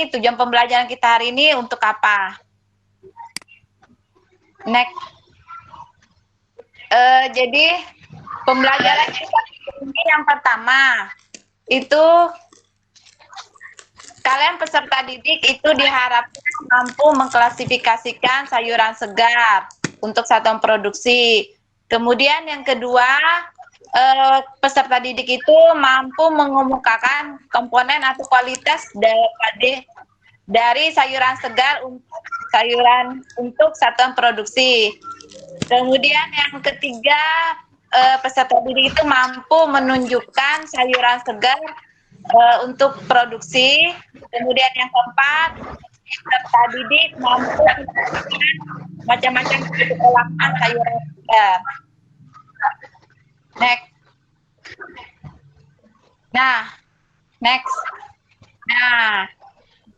tujuan pembelajaran kita hari ini untuk apa? Next. Jadi pembelajaran kita ini yang pertama itu kalian peserta didik itu diharapkan mampu mengklasifikasikan sayuran segar untuk satuan produksi. Kemudian yang kedua, peserta didik itu mampu mengemukakan komponen atau kualitas dari sayuran segar untuk satuan produksi. Kemudian yang ketiga, peserta didik itu mampu menunjukkan sayuran segar untuk produksi. Kemudian yang keempat, peserta didik mampu menunjukkan macam-macam olahan sayuran segar. Next. Next. Nah,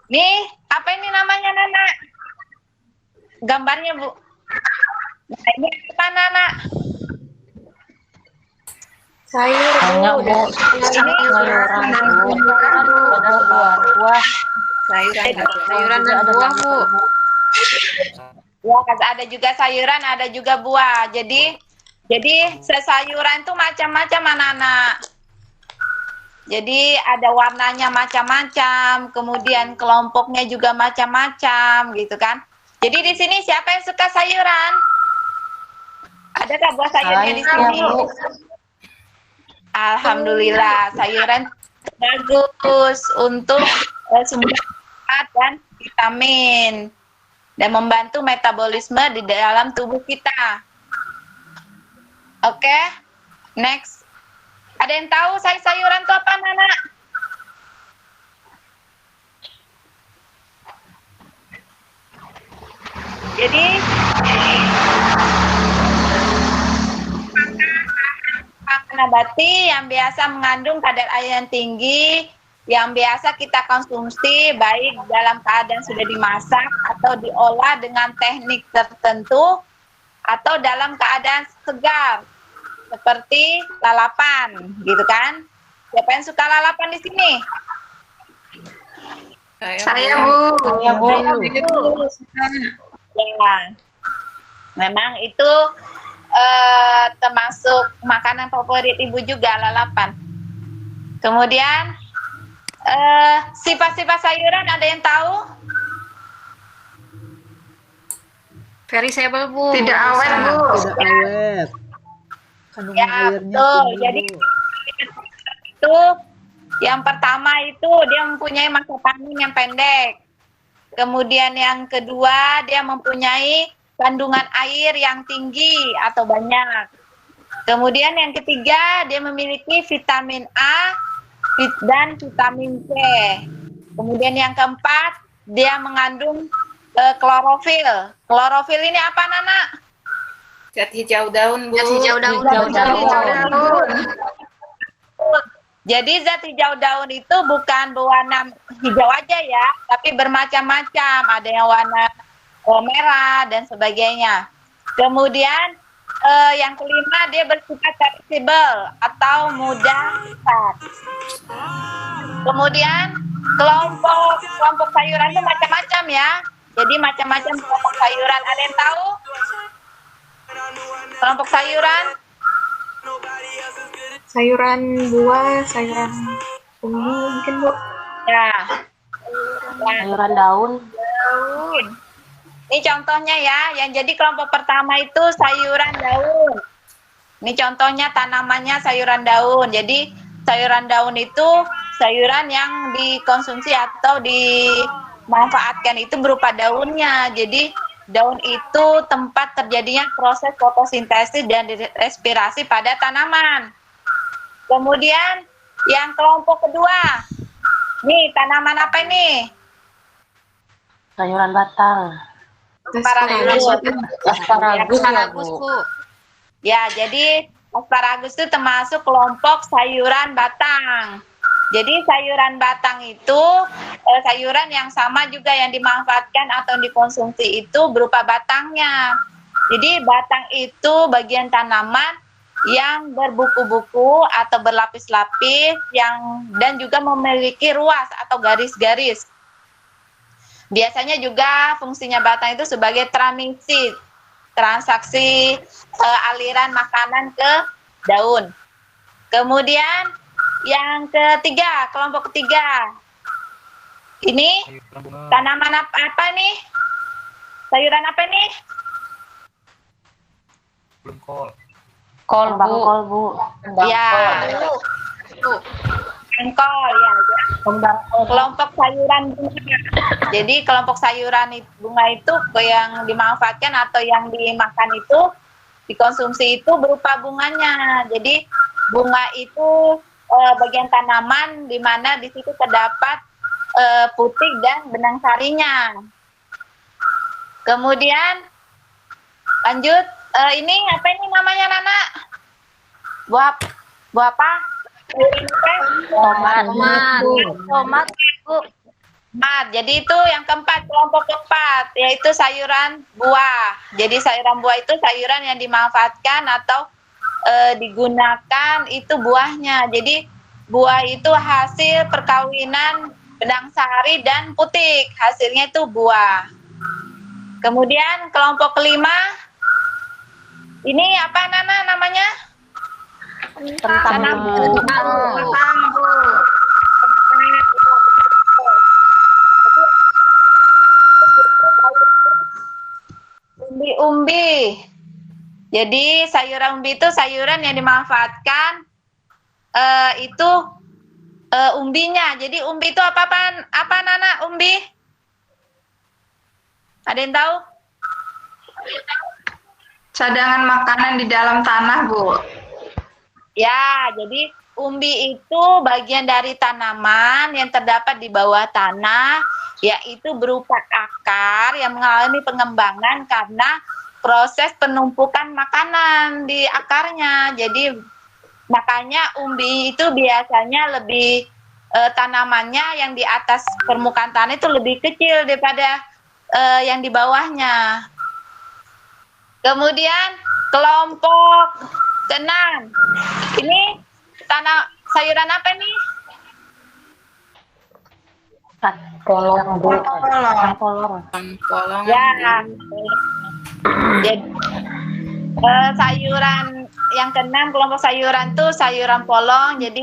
nih apa ini namanya, Nana? Gambarnya, Bu. Nah, ini apa, Nana? Sayur, Bu. Sayuran dan buah, Bu. Ya, ada juga sayuran, ada juga buah. Jadi sayuran itu macam-macam, anak-anak. Jadi ada warnanya macam-macam, kemudian kelompoknya juga macam-macam, gitu kan? Jadi di sini siapa yang suka sayuran? Adakah buah sayurnya di sini? Alhamdulillah, sayuran bagus untuk sumber serat dan vitamin dan membantu metabolisme di dalam tubuh kita. Oke, next. Ada yang tahu sayuran itu apa, Nana? Jadi nabati yang biasa mengandung kadar air yang tinggi, yang biasa kita konsumsi baik dalam keadaan sudah dimasak atau diolah dengan teknik tertentu atau dalam keadaan segar seperti lalapan, gitu kan? Siapa yang suka lalapan di sini? Saya, Bu. Ya, memang itu termasuk makanan favorit Ibu juga, lalapan. Kemudian sifat-sifat sayuran ada yang tahu? Perishable, Bu. Tidak awet, Bu. Tidak awet. Kandungan Ya, airnya betul. tinggi, Jadi Bu. itu yang pertama itu dia mempunyai masa panen yang pendek. Kemudian yang kedua dia mempunyai kandungan air yang tinggi atau banyak. Kemudian yang ketiga dia memiliki vitamin A dan vitamin C. Kemudian yang keempat dia mengandung klorofil. Klorofil ini apa, Nana? Zat hijau daun, Bu. Zat hijau daun. Jadi zat hijau daun itu bukan berwarna hijau aja ya, tapi bermacam-macam. Ada yang warna merah dan sebagainya. Kemudian yang kelima dia bersifat perishable atau mudah rusak. Kemudian kelompok sayuran itu macam-macam ya. Jadi macam-macam kelompok sayuran. Ada yang tahu? Kelompok sayuran? Sayuran buah, sayuran ungu mungkin, Bu. Ya. Sayuran daun. Ini contohnya ya, yang jadi kelompok pertama itu sayuran daun. Ini contohnya tanamannya sayuran daun. Jadi sayuran daun itu sayuran yang dikonsumsi atau dimanfaatkan itu berupa daunnya. Jadi daun itu tempat terjadinya proses fotosintesis dan respirasi pada tanaman. Kemudian yang kelompok kedua, nih tanaman apa ini? Sayuran batang. Asparagus, Bu. Ya, jadi asparagus itu termasuk kelompok sayuran batang. Jadi sayuran batang itu sayuran yang sama juga yang dimanfaatkan atau dikonsumsi itu berupa batangnya. Jadi batang itu bagian tanaman yang berbuku-buku atau berlapis-lapis dan juga memiliki ruas atau garis-garis. Biasanya juga fungsinya batang itu sebagai transmisi transaksi aliran makanan ke daun. Kemudian yang ketiga, kelompok ketiga. Ini tanaman apa nih? Sayuran apa nih? Kol, Bu. Ya. Jengkol ya. Kelompok sayuran bunga. Jadi kelompok sayuran bunga itu yang dimanfaatkan atau yang dimakan itu dikonsumsi itu berupa bunganya. Jadi bunga itu bagian tanaman di mana di situ terdapat putik dan benang sarinya. Kemudian lanjut, ini apa ini namanya Nana? Buah apa? Tomat, Bu. Jadi itu yang keempat, kelompok keempat, yaitu sayuran buah. Jadi sayuran buah itu sayuran yang dimanfaatkan atau digunakan itu buahnya. Jadi buah itu hasil perkawinan benang sari dan putik. Hasilnya itu buah. Kemudian kelompok kelima, ini apa Nana namanya? Kentang, Bu. Umbi. Jadi sayuran umbi itu sayuran yang dimanfaatkan itu umbinya. Jadi umbi itu apa Nana umbi? Ada yang tahu? Cadangan makanan di dalam tanah, Bu. Ya, jadi umbi itu bagian dari tanaman yang terdapat di bawah tanah, yaitu berupa akar yang mengalami pengembangan karena proses penumpukan makanan di akarnya. Jadi makanya umbi itu biasanya lebih tanamannya yang di atas permukaan tanah itu lebih kecil daripada yang di bawahnya. Kemudian kelompok keenam. Ini sayuran apa nih? Polong, Bu. Polong. Ya. Jadi sayuran yang keenam, kelompok sayuran tuh sayuran polong. Jadi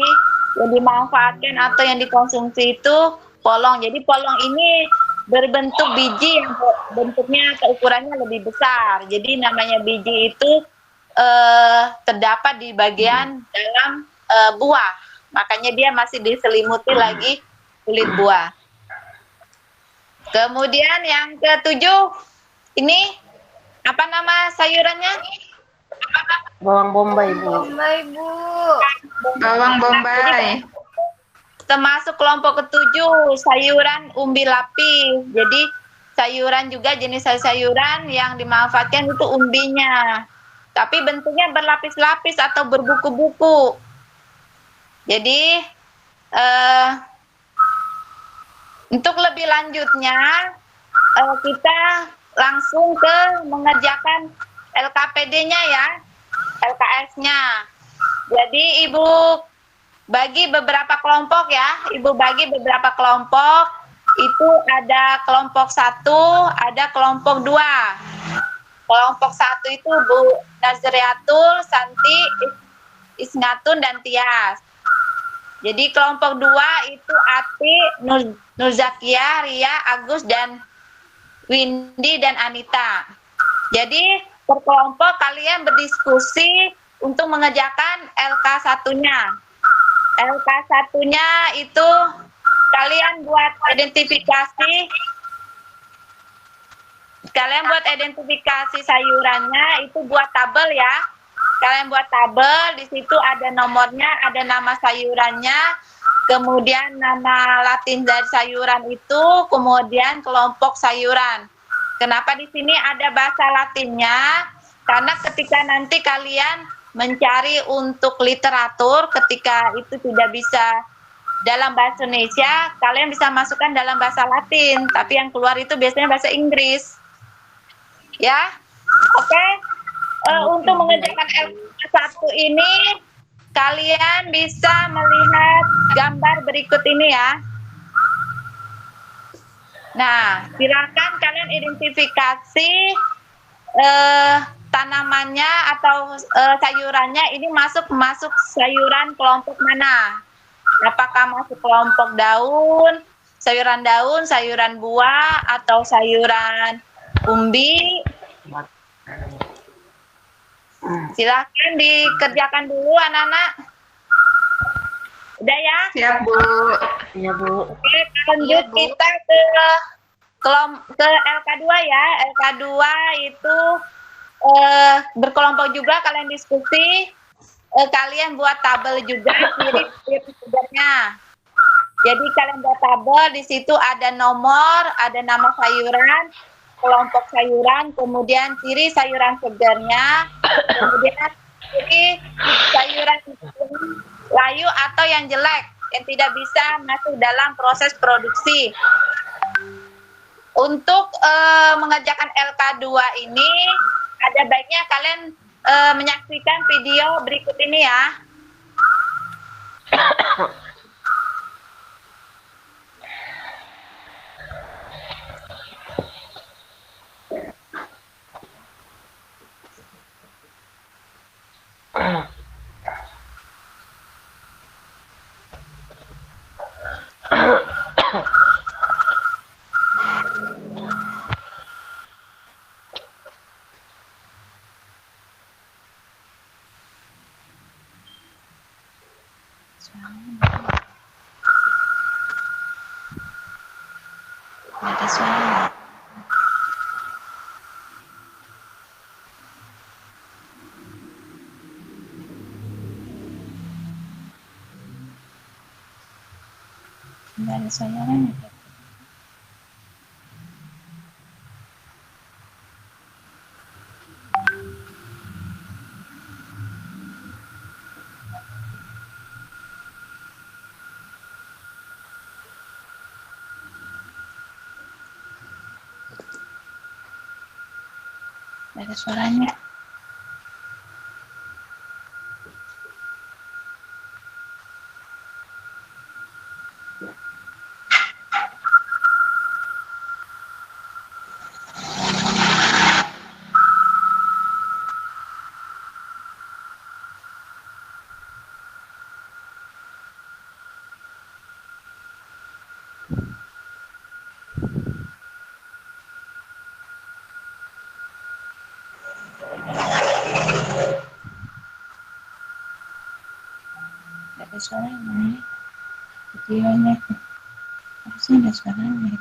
yang dimanfaatkan atau yang dikonsumsi itu polong. Jadi polong ini berbentuk biji yang bentuknya ukurannya lebih besar. Jadi namanya biji itu terdapat di bagian dalam buah. Makanya dia masih diselimuti lagi kulit buah. Kemudian yang ketujuh, ini apa nama sayurannya? Bawang bombay, Bu. Bawang bombay. Termasuk kelompok ketujuh, sayuran umbi lapis. Jadi sayuran juga jenis sayuran yang dimanfaatkan itu umbinya. Tapi bentuknya berlapis-lapis atau berbuku-buku. Jadi untuk lebih lanjutnya kita langsung ke mengerjakan LKPD-nya ya, LKS-nya. Jadi Ibu bagi beberapa kelompok ya, Ibu bagi beberapa kelompok. Itu ada kelompok 1, ada kelompok 2. Kelompok 1 itu Bu Nazriatul, Santi, Isngatun, dan Tias. Jadi kelompok 2 itu Ati, Nurzakia, Ria, Agus, dan Windy, dan Anita. Jadi per kelompok kalian berdiskusi untuk mengerjakan LK1-nya. LK1-nya itu kalian buat identifikasi. Kalian buat identifikasi sayurannya, itu buat tabel ya. Kalian buat tabel, di situ ada nomornya, ada nama sayurannya, kemudian nama Latin dari sayuran itu, kemudian kelompok sayuran. Kenapa di sini ada bahasa Latinnya? Karena ketika nanti kalian mencari untuk literatur, ketika itu tidak bisa dalam bahasa Indonesia, kalian bisa masukkan dalam bahasa Latin, tapi yang keluar itu biasanya bahasa Inggris. Ya, oke. Untuk mengerjakan L1 ini, kalian bisa melihat gambar berikut ini ya. Nah, silakan kalian identifikasi tanamannya atau sayurannya ini masuk sayuran kelompok mana? Apakah masuk kelompok daun, sayuran buah, atau sayuran umbi? Silahkan dikerjakan dulu anak-anak. Udah ya? Siap, Bu. Iya, Bu. Oke, lanjut kita ke LK2 ya. LK2 itu berkelompok juga, kalian diskusi. Kalian buat tabel juga ciri sebenarnya. Jadi kalian buat tabel, di situ ada nomor, ada nama sayuran, kelompok sayuran, kemudian ciri sayuran segarnya, kemudian ciri sayuran layu atau yang jelek yang tidak bisa masuk dalam proses produksi. Untuk mengerjakan LK2 ini ada baiknya kalian menyaksikan video berikut ini ya. Ada suara. Nggak ada suaranya. Nggak ada suaranya. Nggak ada suaranya. Videonya harusnya ada suaranya.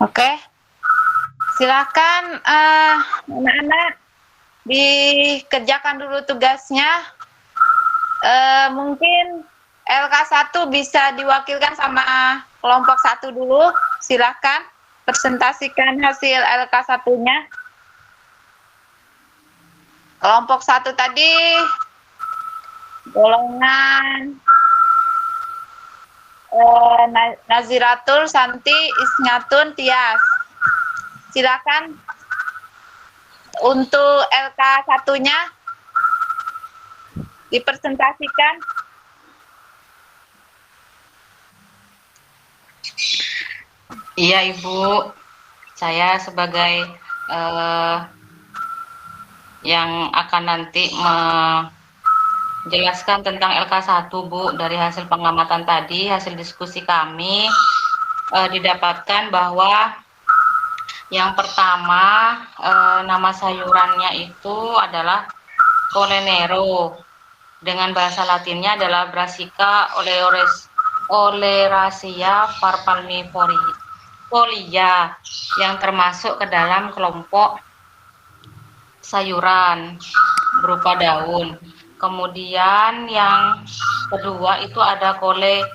Oke, silakan anak-anak dikerjakan dulu tugasnya. Mungkin LK1 bisa diwakilkan sama kelompok 1 dulu. Silakan presentasikan hasil LK1-nya. Kelompok 1 tadi golongan Naziratul, Santi, Isnatun, Tias. Silakan untuk LK1-nya dipresentasikan. Iya Ibu, saya sebagai yang akan nanti menjelaskan tentang LK1 Bu, dari hasil pengamatan tadi, hasil diskusi kami didapatkan bahwa yang pertama nama sayurannya itu adalah Colenero, dengan bahasa latinnya adalah Brassica oleracea farpalmifolia, yang termasuk ke dalam kelompok sayuran berupa daun. Kemudian yang kedua itu ada Cole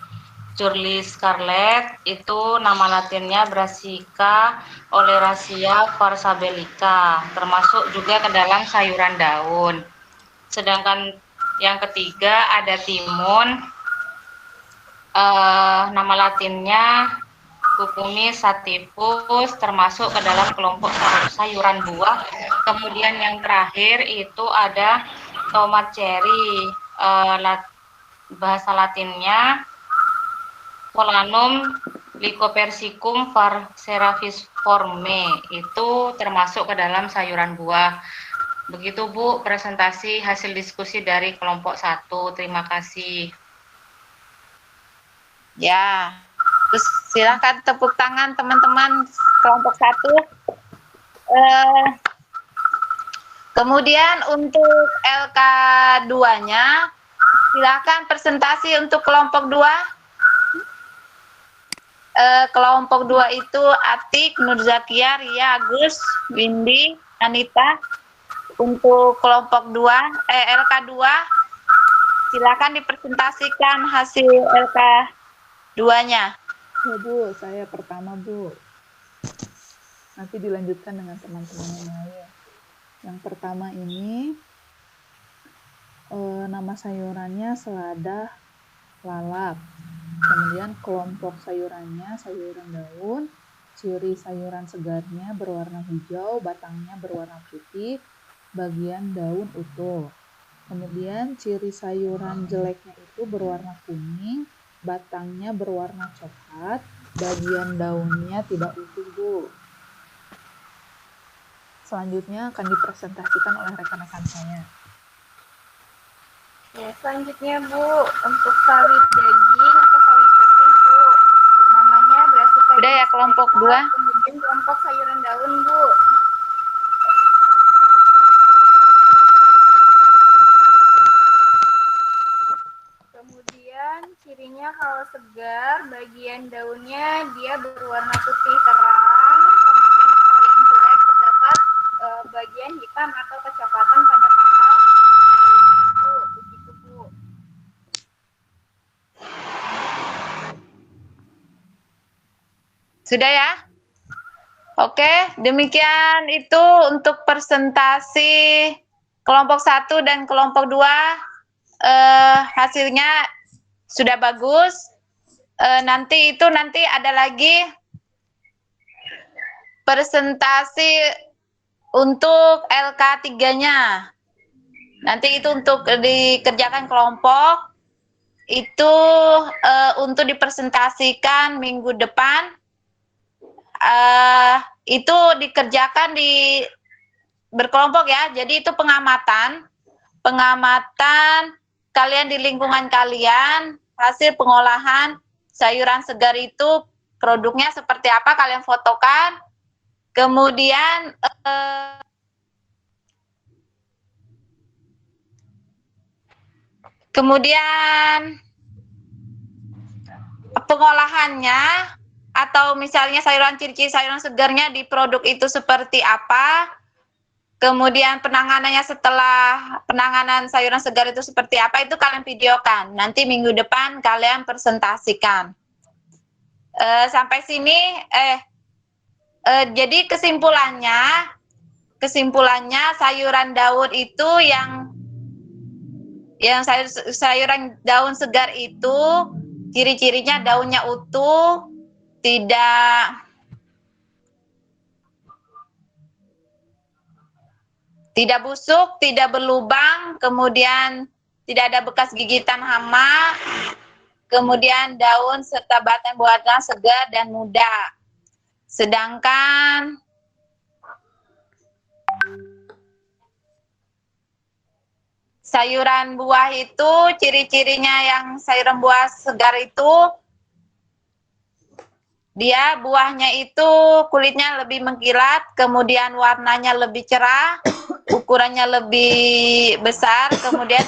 Curly Scarlet, itu nama latinnya Brassica oleracea farsabellica, termasuk juga ke dalam sayuran daun. Sedangkan yang ketiga ada timun, nama latinnya Cucumis sativus, termasuk ke dalam kelompok sayuran buah. Kemudian yang terakhir itu ada tomat cherry, bahasa latinnya Solanum lycopersicum serafiforme, itu termasuk ke dalam sayuran buah. Begitu Bu presentasi hasil diskusi dari kelompok 1. Terima kasih. Ya, terus silakan tepuk tangan teman-teman kelompok 1. Kemudian untuk LK2-nya, silakan presentasi untuk kelompok 2. Kelompok 2 itu Atik, Nurzakia, Ria, Agus, Windy, Anita. Untuk kelompok 2, LK2, silakan dipresentasikan hasil LK2-nya. Ya Bu, saya pertama Bu. Nanti dilanjutkan dengan teman-teman yang lain. Yang pertama ini, nama sayurannya selada lalap. Kemudian kelompok sayurannya sayuran daun, ciri sayuran segarnya berwarna hijau, batangnya berwarna putih, bagian daun utuh. Kemudian ciri sayuran jeleknya itu berwarna kuning, batangnya berwarna coklat, bagian daunnya tidak utuh Bu. Selanjutnya akan dipresentasikan oleh rekan-rekan saya. Ya, selanjutnya Bu, untuk sawit daging atau sawit putih Bu, namanya Brassica Udah ya, kelompok 2. Kemudian kelompok sayuran daun Bu. Kemudian cirinya kalau segar, bagian daunnya dia berwarna putih terang. Kemudian kalau yang jelek terdapat bagian hitam atau kecoklatan pada pangkal daunnya Bu. Begitu Bu. Sudah ya? Oke, demikian itu untuk presentasi kelompok 1 dan kelompok 2. Hasilnya sudah bagus. Nanti ada lagi presentasi untuk LK3-nya. Nanti itu untuk dikerjakan kelompok. Itu untuk dipresentasikan minggu depan. Itu dikerjakan berkelompok ya. Jadi itu pengamatan kalian di lingkungan kalian, hasil pengolahan sayuran segar itu produknya seperti apa, kalian fotokan. Kemudian pengolahannya, atau misalnya ciri-ciri sayuran segarnya di produk itu seperti apa, kemudian penanganannya setelah penanganan sayuran segar itu seperti apa, itu kalian videokan. Nanti minggu depan kalian presentasikan. Sampai sini, jadi kesimpulannya sayuran daun itu yang sayuran daun segar itu ciri-cirinya daunnya utuh, tidak busuk, tidak berlubang, kemudian tidak ada bekas gigitan hama, kemudian daun serta batang buahnya segar dan muda. Sedangkan sayuran buah itu ciri-cirinya yang sayuran buah segar itu dia buahnya itu kulitnya lebih mengkilat, kemudian warnanya lebih cerah, ukurannya lebih besar, kemudian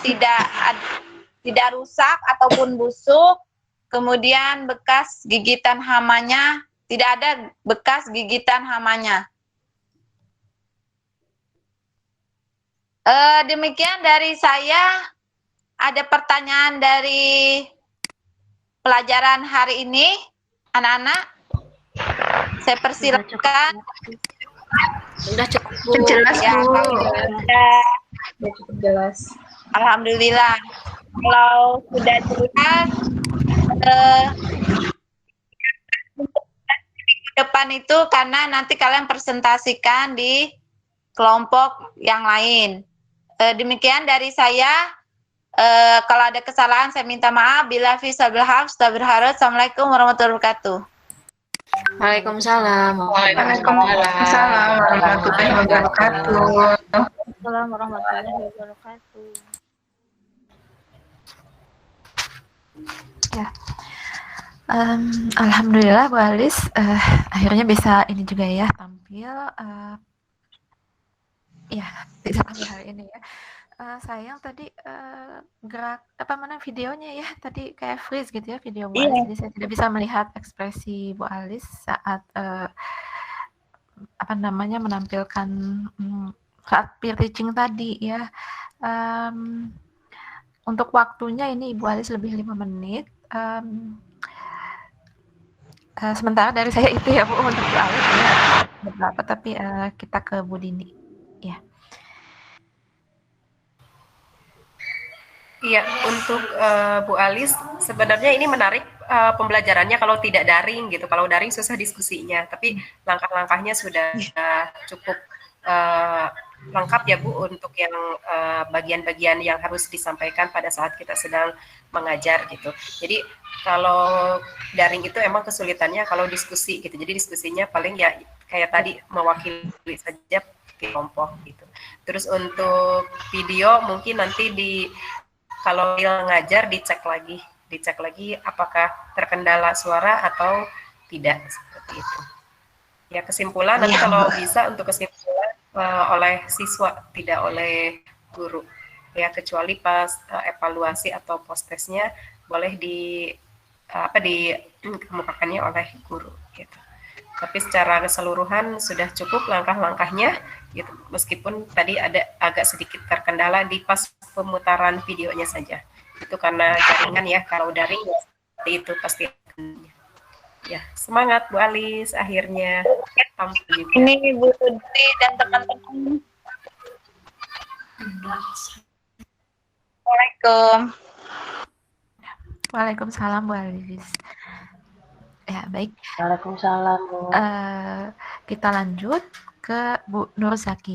tidak rusak ataupun busuk, kemudian bekas gigitan hamanya, tidak ada bekas gigitan hamanya. Demikian dari saya. Ada pertanyaan dari pelajaran hari ini, anak-anak? Saya persilakan. Sudah cukup Bu. Jelas Ya, Bu. sudah Cukup jelas. Alhamdulillah. Kalau sudah jelas, untuk minggu depan itu karena nanti kalian presentasikan di kelompok yang lain. Demikian dari saya. Kalau ada kesalahan saya minta maaf. Bila fi sabil haq, Assalamualaikum warahmatullahi wabarakatuh. Waalaikumsalam. Waalaikumsalam warahmatullahi wabarakatuh. Assalamualaikum warahmatullahi wabarakatuh. Ya, alhamdulillah Bu Alis, akhirnya bisa ini juga ya tampil, ya bisa tampil hari ini ya. Sayang tadi gerak videonya ya tadi kayak freeze gitu ya video Bu Iya. Alis, jadi saya tidak bisa melihat ekspresi Bu Alis saat menampilkan saat peer teaching tadi ya. Untuk waktunya ini Ibu Alis lebih 5 menit. Sementara dari saya itu ya Bu, untuk Bu Alis ya beberapa, tapi kita ke Bu Dini ya. Iya, untuk Bu Alis, sebenarnya ini menarik pembelajarannya kalau tidak daring gitu. Kalau daring susah diskusinya, tapi langkah-langkahnya sudah cukup lengkap ya Bu untuk yang bagian-bagian yang harus disampaikan pada saat kita sedang mengajar gitu. Jadi kalau daring itu emang kesulitannya kalau diskusi gitu. Jadi diskusinya paling ya kayak tadi mewakili saja kelompok gitu. Terus untuk video mungkin nanti kalau ngajar dicek lagi apakah terkendala suara atau tidak, seperti itu. Ya kesimpulan nanti kalau bisa untuk kesimpulan oleh siswa, tidak oleh guru. Ya kecuali pas evaluasi atau post-testnya boleh dikemukakannya oleh guru gitu. Tapi secara keseluruhan sudah cukup langkah-langkahnya gitu. Meskipun tadi ada agak sedikit terkendala di pas pemutaran videonya saja. Itu karena jaringan ya, kalau daring ya seperti itu pasti. Ya, semangat Bu Alis akhirnya. Ini Bu Dwi dan teman-teman. Assalamualaikum. Waalaikumsalam Bu Alis. Ya, baik. Waalaikumsalam, Bu. Kita lanjut ke Bu Nur Zakia.